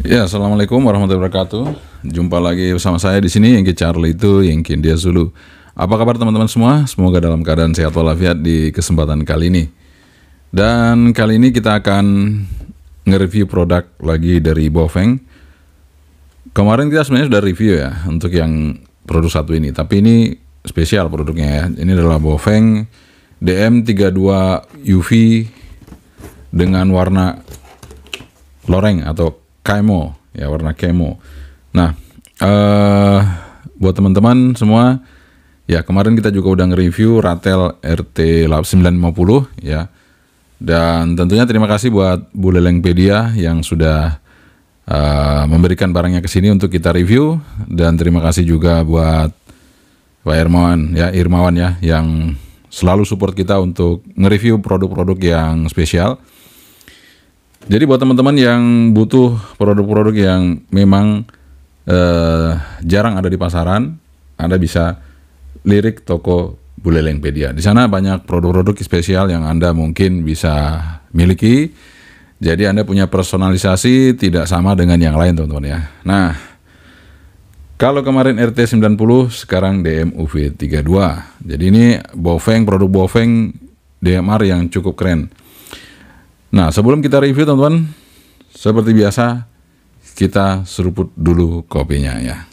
Ya, assalamualaikum warahmatullahi wabarakatuh. Jumpa lagi bersama saya di sini, Yengki Charlie itu Yengki India Zulu. Apa kabar teman-teman semua? Semoga dalam keadaan sehat walafiat di kesempatan kali ini. Dan kali ini kita akan nge-review produk lagi dari Baofeng. Kemarin kita sebenarnya sudah review ya untuk yang produk satu ini, tapi ini spesial produknya ya. Ini adalah Baofeng DM32 UV dengan warna loreng atau camo ya, warna camo. Nah, buat teman-teman semua ya, kemarin kita juga udah nge-review Ratel RT950 ya. Dan tentunya terima kasih buat Bu Lelengpedia yang sudah memberikan barangnya ke sini untuk kita review, dan terima kasih juga buat Pak Irmawan ya yang selalu support kita untuk nge-review produk-produk yang spesial. Jadi buat teman-teman yang butuh produk-produk yang memang jarang ada di pasaran, Anda bisa lirik toko Bu Lelengpedia. Di sana banyak produk-produk spesial yang Anda mungkin bisa miliki. Jadi Anda punya personalisasi tidak sama dengan yang lain, teman-teman ya. Nah, kalau kemarin RT90, sekarang DMUV32. Jadi ini Baofeng, produk Baofeng DMR yang cukup keren. Nah, sebelum kita review teman-teman, seperti biasa kita seruput dulu kopinya ya.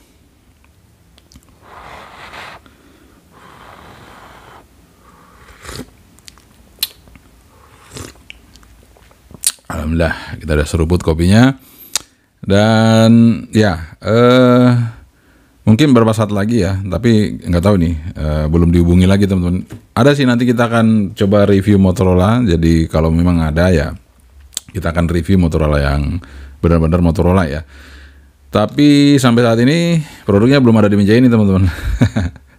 Alhamdulillah kita udah seruput kopinya. Dan ya mungkin beberapa saat lagi ya, tapi nggak tahu nih, belum dihubungi lagi teman-teman. Ada sih, nanti kita akan coba review Motorola. Jadi kalau memang ada ya, kita akan review Motorola yang benar-benar Motorola ya. Tapi sampai saat ini produknya belum ada di meja ini teman-teman.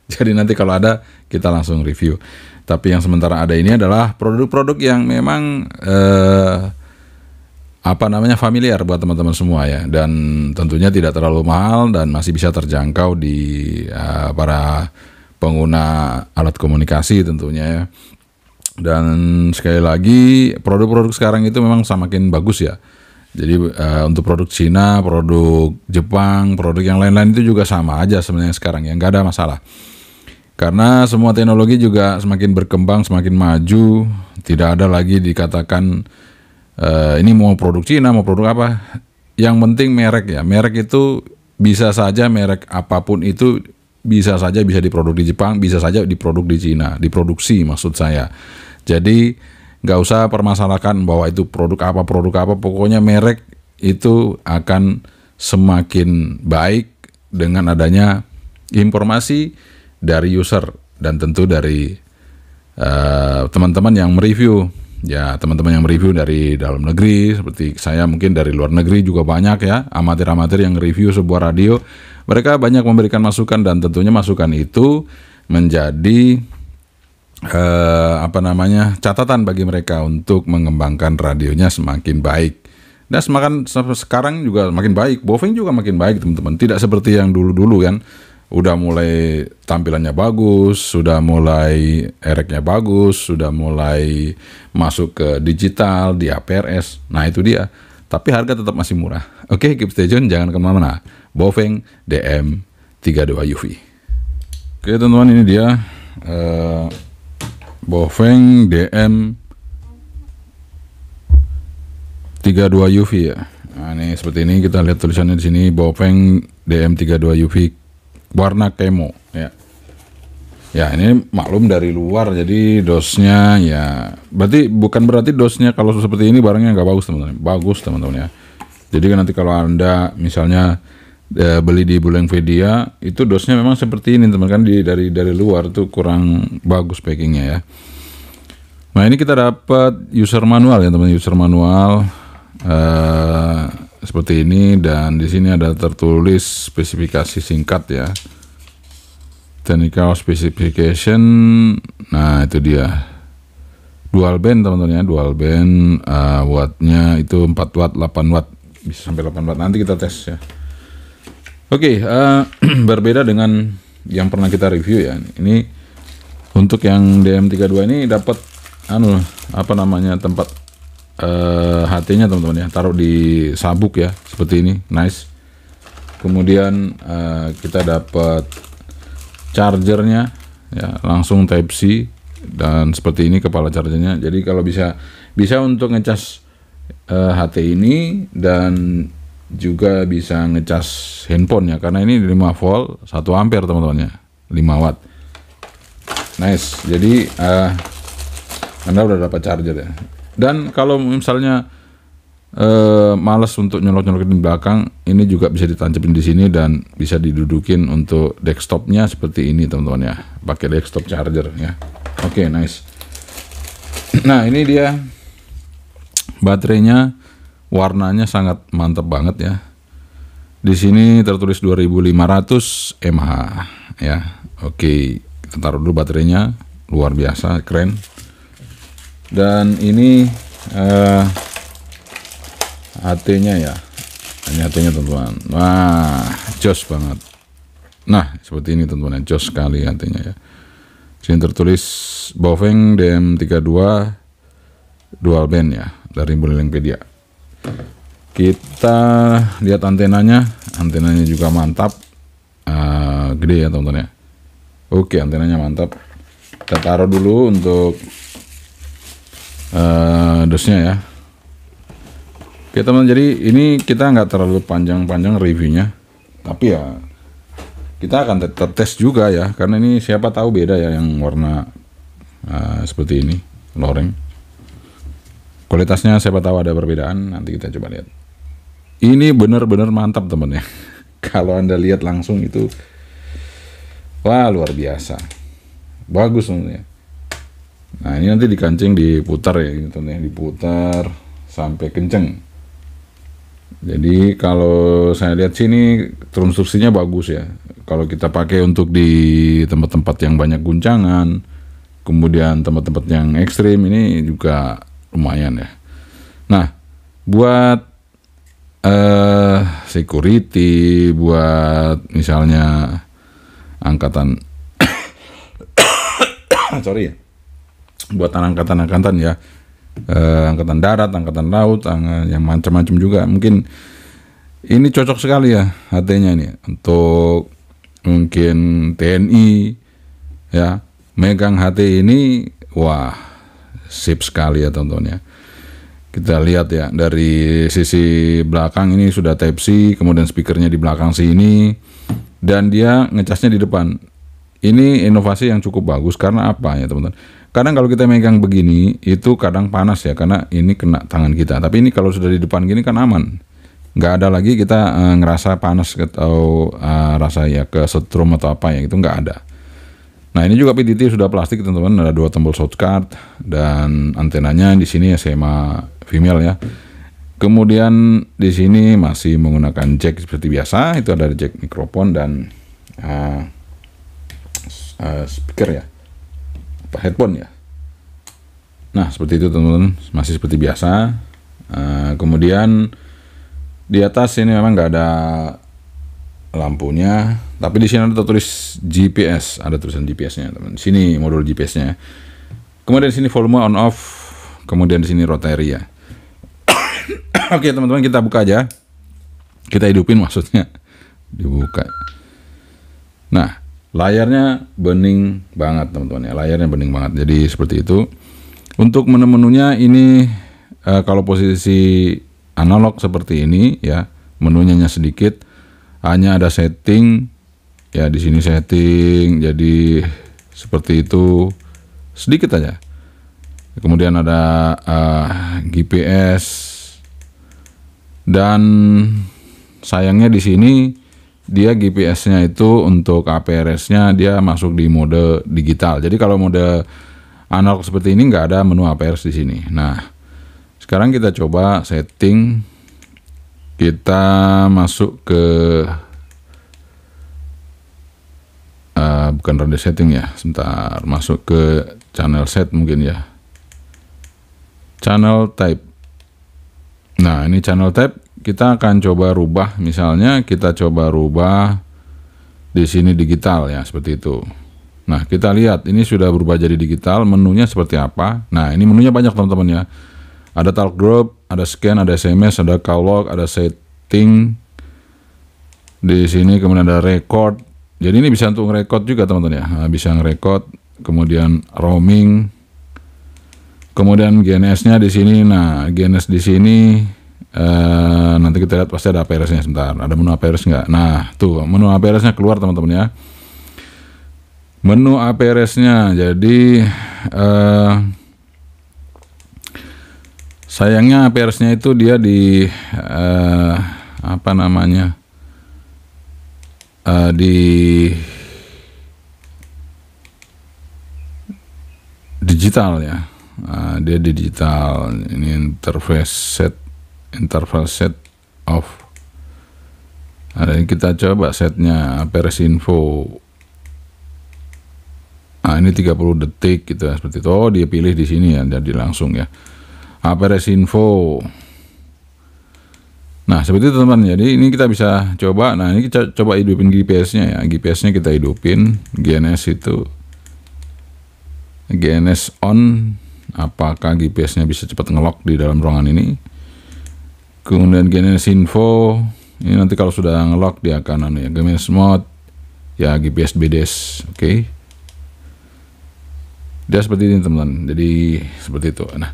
Jadi nanti kalau ada kita langsung review. Tapi yang sementara ada ini adalah produk-produk yang memang familiar buat teman-teman semua ya, dan tentunya tidak terlalu mahal dan masih bisa terjangkau di para pengguna alat komunikasi tentunya ya. Dan sekali lagi produk-produk sekarang itu memang semakin bagus ya. Jadi untuk produk Cina, produk Jepang, produk yang lain-lain itu juga sama aja sebenarnya sekarang ya, nggak ada masalah. Karena semua teknologi juga semakin berkembang, semakin maju, tidak ada lagi dikatakan ini mau produk Cina, mau produk apa. Yang penting merek ya. Merek itu bisa saja, merek apapun itu bisa saja bisa diproduk di Jepang, bisa saja diproduk di Cina, diproduksi maksud saya. Jadi nggak usah permasalahkan bahwa itu produk apa, pokoknya merek itu akan semakin baik dengan adanya informasi dari user dan tentu dari teman-teman yang mereview. Ya, teman-teman yang mereview dari dalam negeri, seperti saya, mungkin dari luar negeri juga banyak ya, amatir-amatir yang review sebuah radio. Mereka banyak memberikan masukan, dan tentunya masukan itu menjadi catatan bagi mereka untuk mengembangkan radionya semakin baik. Dan sekarang juga makin baik, Baofeng juga makin baik teman-teman. Tidak seperti yang dulu-dulu kan, udah mulai tampilannya bagus, sudah mulai ereknya bagus, sudah mulai masuk ke digital di APRS. Nah itu dia, tapi harga tetap masih murah. Oke, keep stay tune, jangan kemana-mana. Baofeng DM32 UV. Oke teman-teman, ini dia Baofeng DM32 UV ya. Nah ini seperti ini, kita lihat tulisannya di sini, Baofeng DM32 UV warna camo ya. Ya ini maklum dari luar, jadi dosnya ya bukan berarti dosnya kalau seperti ini barangnya nggak bagus teman-teman. Bagus teman-teman ya. Jadi nanti kalau Anda misalnya beli di Bu Lelengpedia, itu dosnya memang seperti ini teman, kan dari luar tuh kurang bagus packingnya ya. Nah ini kita dapat user manual ya teman, user manual seperti ini, dan di sini ada tertulis spesifikasi singkat ya, technical specification. Nah itu dia, dual band teman-teman ya, dual band, wattnya itu 4 watt, 8 watt, bisa sampai 8 watt, nanti kita tes ya. Oke, berbeda dengan yang pernah kita review ya. Ini untuk yang DM32 ini dapat tempat HT-nya teman-teman ya, taruh di sabuk ya, seperti ini, nice. Kemudian kita dapat chargernya ya, langsung Type C, dan seperti ini kepala chargernya. Jadi kalau bisa untuk ngecas HT ini, dan juga bisa ngecas handphone ya, karena ini 5 volt 1 ampere teman-teman ya, 5 watt. Nice. Jadi Anda udah dapat charger ya. Dan kalau misalnya males untuk nyolok-nyolokin di belakang, ini juga bisa ditancapin di sini dan bisa didudukin untuk desktopnya seperti ini teman-teman ya, pakai desktop charger ya. Oke, nice. Nah, ini dia baterainya, warnanya sangat mantap banget ya. Di sini tertulis 2500 mAh ya. Oke, kita taruh dulu baterainya, luar biasa, keren. Dan ini HT-nya ya, ini HT-nya teman-teman. Wah, jos banget. Nah, seperti ini teman-teman, jos sekali HT-nya ya. Sini tertulis Baofeng DM32 dual band ya, dari Bulelengpedia. Kita lihat antenanya juga mantap, gede ya teman-teman ya. Oke, antenanya mantap. Kita taruh dulu untuk dosnya ya. Oke teman, jadi ini kita nggak terlalu panjang-panjang reviewnya, tapi ya kita akan tes juga ya, karena ini siapa tahu beda ya, yang warna seperti ini, loreng. Kualitasnya siapa tahu ada perbedaan, nanti kita coba lihat. Ini benar-benar mantap teman ya. Kalau Anda lihat langsung itu, wah luar biasa, bagus teman ya. Nah, ini nanti dikancing, diputar ya gitu nih, diputar sampai kenceng. Jadi kalau saya lihat sini konstruksinya bagus ya. Kalau kita pakai untuk di tempat-tempat yang banyak guncangan, kemudian tempat-tempat yang ekstrim, ini juga lumayan ya. Nah, buat security, buat misalnya angkatan sorry ya, buat angkatan ya, angkatan darat, angkatan laut, yang macam-macam juga, mungkin ini cocok sekali ya HT-nya ini untuk mungkin TNI ya, megang HT ini, wah sip sekali ya teman-teman ya. Kita lihat ya, dari sisi belakang ini sudah Type C, kemudian speakernya di belakang sini, dan dia ngecasnya di depan. Ini inovasi yang cukup bagus, karena apa ya teman-teman? Kadang kalau kita megang begini itu kadang panas ya, karena ini kena tangan kita. Tapi ini kalau sudah di depan gini kan aman, nggak ada lagi kita ngerasa panas atau rasa ya kesetrum atau apa ya, itu nggak ada. Nah, ini juga PTT sudah plastik teman-teman, ada 2 tombol shortcut, dan antenanya di sini SMA female ya. Kemudian di sini masih menggunakan jack seperti biasa, itu ada jack mikrofon dan speaker ya, apa headphone ya. Nah, seperti itu teman-teman, masih seperti biasa. Kemudian di atas ini memang nggak ada lampunya, tapi di sini ada tulis GPS, ada tulisan GPS-nya teman. Di sini modul GPS-nya. Kemudian di sini volume on off, kemudian di sini rotary ya. Oke teman-teman, kita buka aja, kita hidupin maksudnya, dibuka. Nah, layarnya bening banget teman-teman ya, layarnya bening banget. Jadi seperti itu. Untuk menu-menunya ini kalau posisi analog seperti ini ya, menunya sedikit, hanya ada setting ya, di sini setting, jadi seperti itu sedikit aja. Kemudian ada GPS, dan sayangnya di sini dia GPS-nya itu untuk APRS-nya dia masuk di mode digital. Jadi kalau mode analog seperti ini nggak ada menu APRS di sini. Nah, sekarang kita coba setting, kita masuk ke bukan radio setting ya, sebentar, masuk ke channel set mungkin ya, channel type. Nah, ini channel type kita akan coba rubah, misalnya kita coba rubah di sini digital ya, seperti itu. Nah, kita lihat ini sudah berubah jadi digital, menunya seperti apa. Nah, ini menunya banyak teman-teman ya, Ada talk group, ada scan, ada SMS, ada call log, ada setting di sini, kemudian ada record. Jadi ini bisa untuk ngerekord juga teman-teman ya. Nah, bisa ngerekord, kemudian roaming, kemudian GNS-nya di sini. Nah, GNS di sini nanti kita lihat pasti ada APRS-nya sebentar. Ada menu APRS nggak? Nah, tuh menu APRS-nya keluar teman-teman ya. Menu APRS-nya. Jadi sayangnya APRS-nya itu dia di apa namanya? Di digital ya. Dia digital. Ini interface set off. Nah, ini kita coba setnya APRS info. Nah, ini 30 detik gitu ya, seperti itu. Oh, dia pilih di sini ya, jadi langsung ya. APRS info. Nah, seperti itu teman-teman. Jadi ini kita bisa coba. Nah, ini kita coba hidupin GPS-nya ya. GPS-nya kita hidupin. GNS itu GNS on. Apakah GPS-nya bisa cepat ngelock di dalam ruangan ini? Kemudian GNS info. Ini nanti kalau sudah ngelock dia akan ya, GNS mode ya, GPS BDS. Oke. Dia seperti ini teman-teman. Jadi seperti itu. Nah,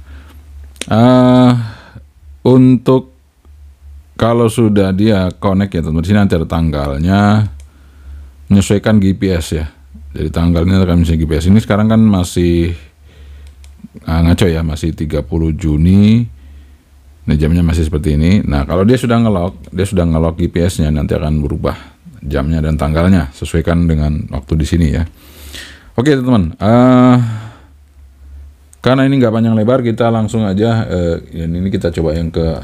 untuk kalau sudah dia connect ya teman-teman, di sini nanti ada tanggalnya, menyesuaikan GPS ya. Jadi tanggalnya akan menyesuaikan GPS. Ini sekarang kan masih ngaco ya, masih 30 Juni. Ini jamnya masih seperti ini. Nah, kalau dia sudah ngelock GPS-nya, nanti akan berubah jamnya dan tanggalnya sesuaikan dengan waktu di sini ya. Oke teman-teman, karena ini nggak panjang lebar, kita langsung aja. Ini kita coba yang ke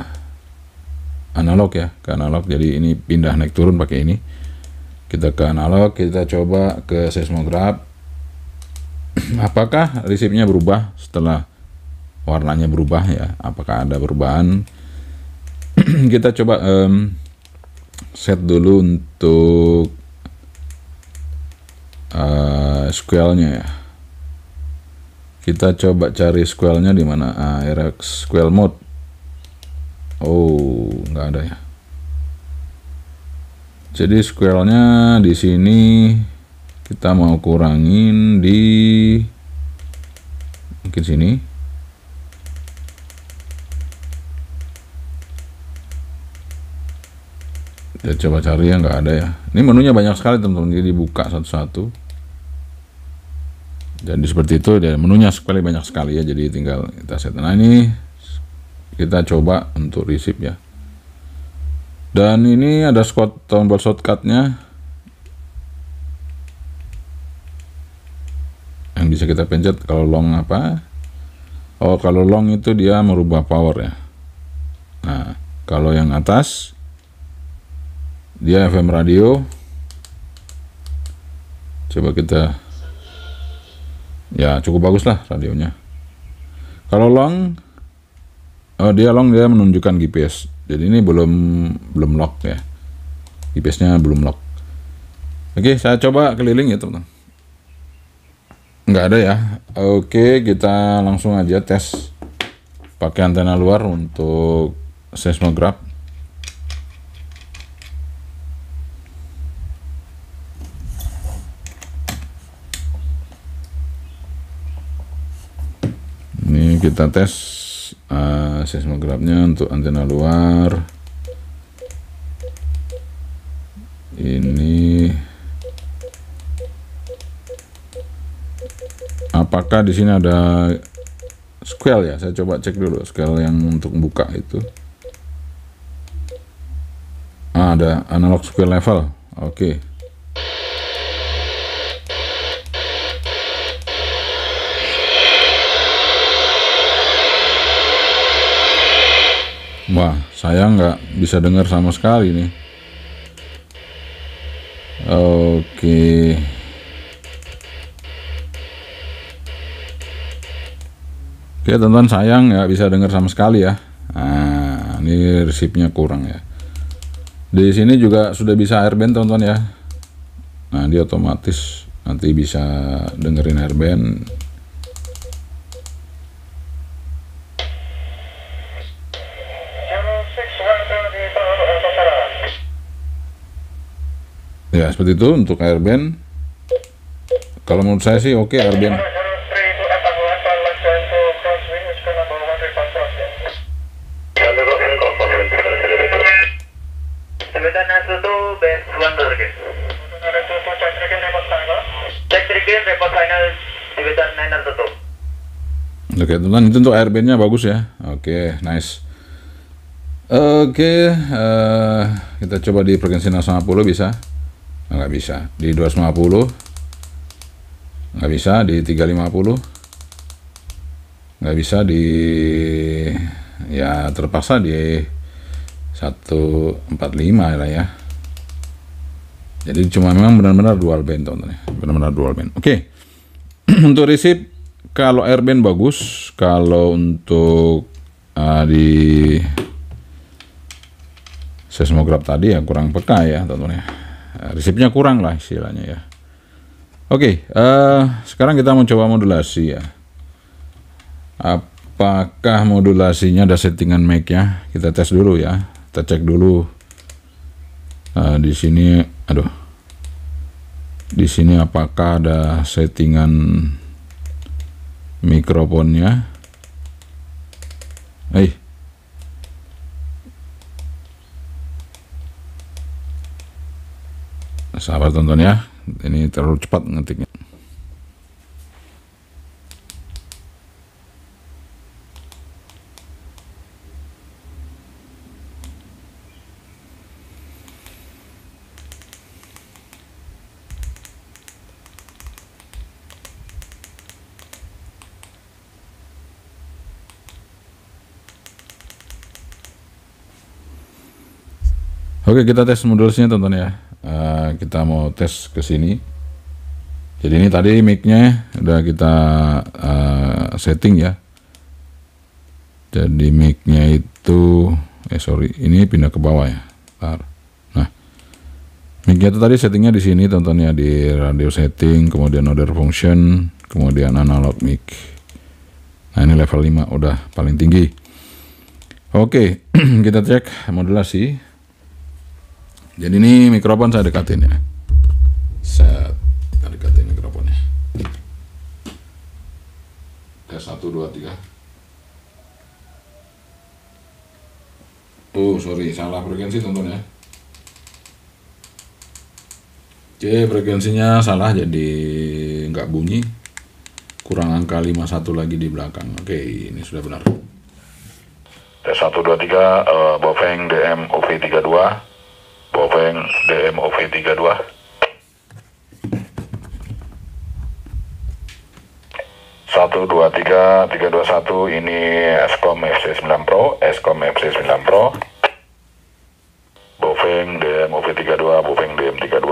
analog ya, ke analog. Jadi ini pindah naik turun pakai ini. Kita ke analog, kita coba ke seismograph. Apakah resipnya berubah setelah warnanya berubah ya? Apakah ada perubahan? Kita coba set dulu untuk square-nya ya. Kita coba cari square-nya di mana? RX square mode. Oh, nggak ada ya. Jadi square-nya di sini kita mau kurangin di mungkin sini. Kita coba cari ya, nggak ada ya. Ini menunya banyak sekali teman-teman, jadi buka satu-satu. Jadi seperti itu, dan menunya sekali banyak sekali ya, jadi tinggal kita set. Nah, ini kita coba untuk receive ya. Dan ini ada tombol shortcut-nya yang bisa kita pencet. Kalau long apa? Oh, kalau long itu dia merubah power ya. Nah, kalau yang atas dia FM radio. Coba kita, ya cukup bagus lah radionya. Kalau long, dia menunjukkan GPS. Jadi ini belum lock ya, GPS-nya belum lock. Oke, saya coba keliling ya teman-teman. Nggak ada ya. Oke, kita langsung aja tes pakai antena luar untuk seismograph. Ini kita tes seismografnya untuk antena luar. Ini apakah di sini ada scale ya? Saya coba cek dulu scale yang untuk buka itu. Ada analog scale level. Oke. Wah, saya nggak bisa dengar sama sekali nih. Oke. Oke teman-teman, sayang nggak bisa dengar sama sekali ya. Nah, ini resipnya kurang ya. Di sini juga sudah bisa airband teman-teman ya. Nah, dia otomatis nanti bisa dengerin airband. Ya seperti itu untuk airband. Kalau menurut saya sih oke airband. Oke teman-teman, itu untuk airbandnya bagus ya. Oke, nice. Oke, kita coba di frekuensi 150 bisa? Nggak bisa. Di 250 nggak bisa. Di 350 nggak bisa. Di ya terpaksa di 145 lah ya. Jadi cuma memang benar-benar dual band teman-teman ya. Benar-benar dual band. Oke. Untuk receive kalau airband bagus, kalau untuk di seismograf tadi ya kurang peka ya teman-teman ya. Receive-nya kurang lah istilahnya ya. Oke, sekarang kita mau coba modulasi ya. Apakah modulasinya ada settingan mic ya? Kita tes dulu ya. Kita cek dulu. Di sini, aduh. Di sini apakah ada settingan mikrofonnya? Sabar tonton ya, ini terlalu cepat ngetiknya. Oke, kita tes modulasinya tonton ya. Kita mau tes ke sini. Jadi ini tadi mic-nya udah kita setting ya. Jadi mic-nya itu ini pindah ke bawah ya. Bentar. Nah, mic-nya itu tadi settingnya di sini tonton ya, di radio setting, kemudian other function, kemudian analog mic. Nah, ini level 5 udah paling tinggi. Oke, kita cek modulasi. Jadi ini mikrofon saya dekatin ya. Saya dekatin mikrofonnya. Tes 1, 2, 3. Sorry, salah frekuensi tonton ya. Oke, frekuensinya salah jadi nggak bunyi. Kurang angka 51 lagi di belakang. Oke, ini sudah benar. Tes 1, 2, 3, Bofeng DM OV32. Bofeng DM OV32. 1, 2, 3, 3, 2, 1. Ini Escom FC9 Pro, Escom FC9 Pro. Bofeng DM OV32, Bofeng DM32.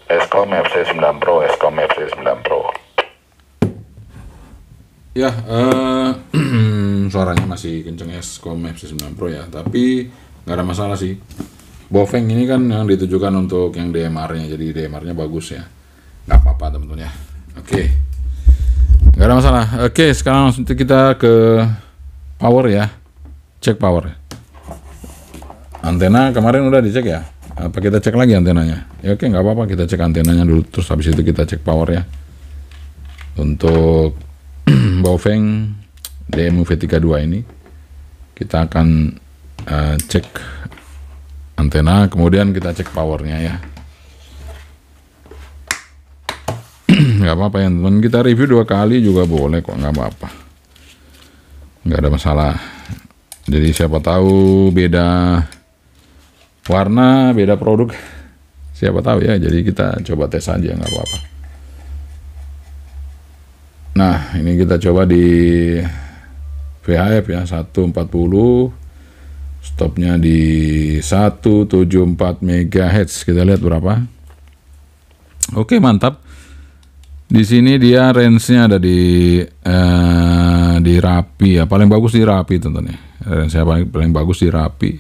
Escom FC9 Pro, Escom FC9 Pro. Ya, suaranya masih kenceng Escom FC9 Pro ya, tapi nggak ada masalah sih. Bofeng ini kan yang ditujukan untuk yang DMR-nya, jadi DMR-nya bagus ya. Nggak apa-apa teman-teman ya. Oke, nggak ada masalah. Oke, sekarang langsung kita ke power ya. Cek power. Antena kemarin udah dicek ya. Apa kita cek lagi antenanya? Ya oke, nggak apa-apa, kita cek antenanya dulu, terus habis itu kita cek power ya. Untuk Bofeng DM-OV32 ini kita akan cek antena, kemudian kita cek powernya ya. Nggak apa-apa ya teman, kita review 2 kali juga boleh kok, nggak apa-apa, nggak ada masalah. Jadi siapa tahu beda warna, beda produk, siapa tahu ya. Jadi kita coba tes aja, nggak apa-apa. Nah, ini kita coba di VHF ya, 140. Stopnya di 174 MHz. Kita lihat berapa. Oke, mantap. Di sini dia range-nya ada di Rapi ya. Paling bagus di Rapi teman-teman ya. Range-nya paling bagus di Rapi.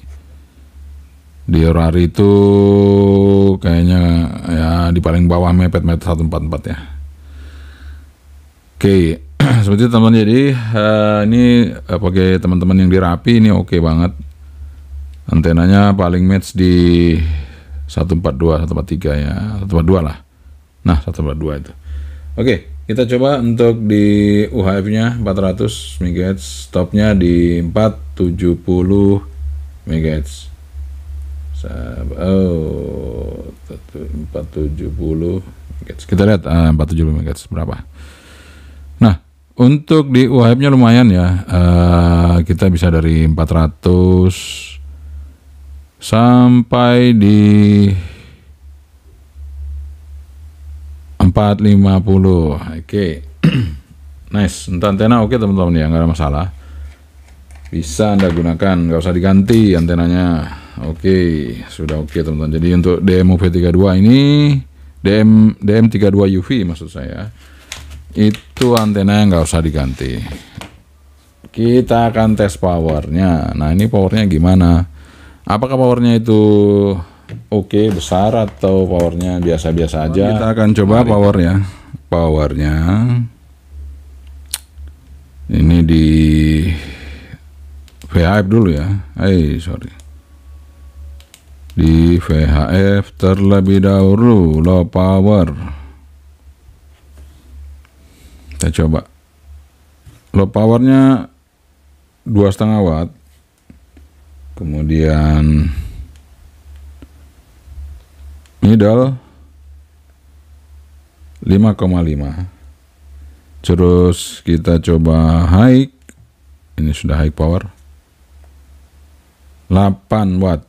Di Orari itu kayaknya ya di paling bawah mepet 144 ya. Oke, seperti itu teman-teman. Jadi ini pakai teman-teman yang di Rapi ini oke banget. Antenanya paling match di 142, 143 ya, 142 lah. Nah, 142 itu. Oke, kita coba untuk di UHF-nya 400 MHz, stopnya di 470 MHz. Oh, 470 MHz. Kita lihat 470 MHz berapa. Nah, untuk di UHF-nya lumayan ya. Kita bisa dari 400 sampai di 450. Oke. Nice. Untuk antena oke teman-teman ya, nggak ada masalah. Bisa Anda gunakan, nggak usah diganti antenanya. Oke, sudah oke teman-teman. Jadi untuk DMUV32 ini, DM32 UV maksud saya, itu antena nggak usah diganti. Kita akan tes powernya. Nah, ini powernya gimana? Apakah powernya itu oke, besar, atau powernya biasa-biasa aja? Kita akan coba powernya ini di VHF dulu ya. Di VHF terlebih dahulu, low power. Kita coba low powernya 2,5 watt, kemudian middle 5,5, terus kita coba high, ini sudah high power 8 watt,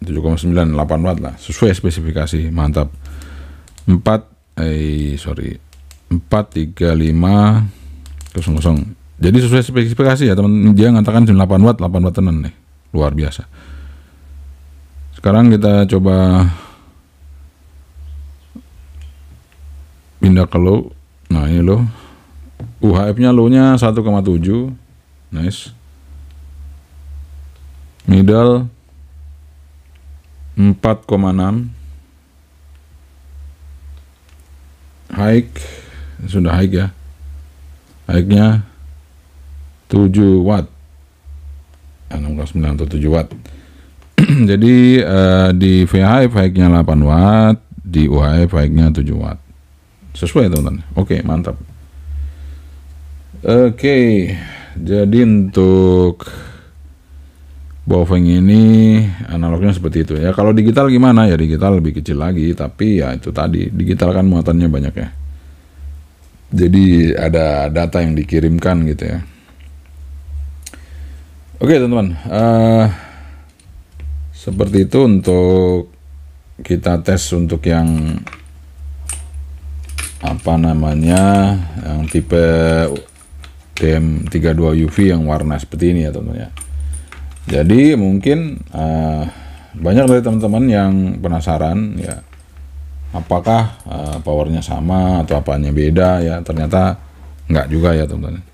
7,9, 8 watt lah, sesuai spesifikasi, mantap. 43500. Jadi sesuai spesifikasi ya teman, dia ngatakan 8 watt tenan nih, luar biasa. Sekarang kita coba pindah ke low. Nah, ini low. UHF-nya low-nya 1,7. Nice. Middle 4,6. High sudah high ya. High-nya 7 watt. 6,9 atau 7 watt. Jadi di VHF high-nya 8 watt, di UHF high-nya 7 watt. Sesuai teman-teman. Oke, mantap. Oke, jadi untuk Baofeng ini analognya seperti itu ya. Kalau digital gimana ya? Digital lebih kecil lagi, tapi ya itu tadi, digital kan muatannya banyak ya. Jadi ada data yang dikirimkan gitu ya. Oke teman-teman, seperti itu untuk kita tes untuk yang apa namanya, yang tipe DM32 UV yang warna seperti ini ya teman-teman ya. Jadi mungkin banyak dari teman-teman yang penasaran ya, apakah powernya sama atau apanya beda ya. Ternyata enggak juga ya teman-teman.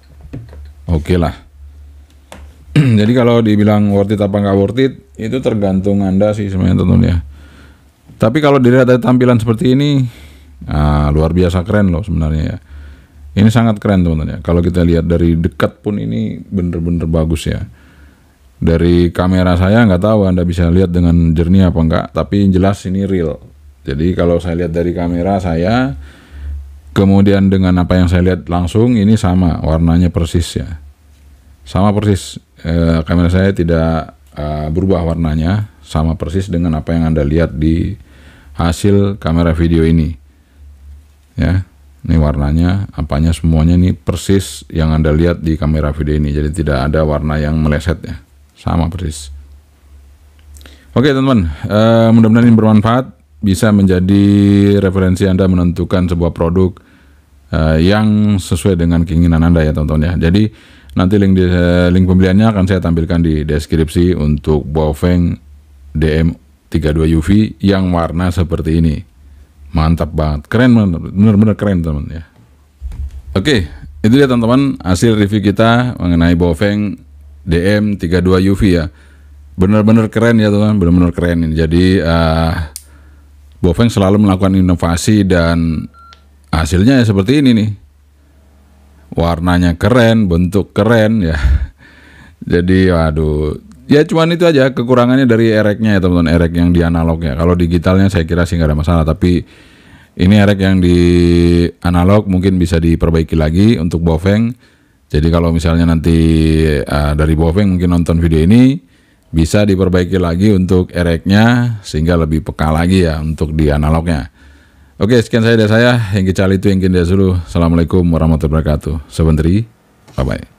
Oke lah. Jadi kalau dibilang worth it apa nggak worth it, itu tergantung Anda sih sebenarnya teman-teman ya. Tapi kalau dilihat dari tampilan seperti ini, luar biasa keren loh sebenarnya ya. Ini sangat keren teman-teman ya. Kalau kita lihat dari dekat pun ini bener-bener bagus ya. Dari kamera saya nggak tahu Anda bisa lihat dengan jernih apa enggak, tapi jelas ini real. Jadi kalau saya lihat dari kamera saya, kemudian dengan apa yang saya lihat langsung, ini sama, warnanya persis ya. Sama persis, kamera saya tidak berubah warnanya, sama persis dengan apa yang Anda lihat di hasil kamera video ini. Ya, ini warnanya, apanya semuanya ini persis yang Anda lihat di kamera video ini. Jadi tidak ada warna yang meleset ya, sama persis. Oke teman-teman, mudah-mudahan ini bermanfaat, bisa menjadi referensi Anda menentukan sebuah produk yang sesuai dengan keinginan Anda ya teman-teman ya. Jadi nanti link pembeliannya akan saya tampilkan di deskripsi untuk Baofeng DM32 UV yang warna seperti ini. Mantap banget, keren banget, bener-bener keren teman-teman ya. Oke, itu dia teman-teman hasil review kita mengenai Baofeng DM32 UV ya. Bener-bener keren ya teman-teman, bener-bener keren ini. Jadi Baofeng selalu melakukan inovasi dan hasilnya ya seperti ini nih. Warnanya keren, bentuk keren ya. Jadi waduh, Ya cuman itu aja kekurangannya dari ereknya ya teman-teman, erek yang di analognya. Kalau digitalnya saya kira sih nggak ada masalah, tapi ini erek yang di analog mungkin bisa diperbaiki lagi untuk Baofeng. Jadi kalau misalnya nanti dari Baofeng mungkin nonton video ini, bisa diperbaiki lagi untuk ereknya sehingga lebih peka lagi ya untuk di analognya. Oke, sekian saya dari saya, Hengki Cali itu Hengki Dia Zulu. Assalamualaikum warahmatullahi wabarakatuh. Sebentar, bye bye.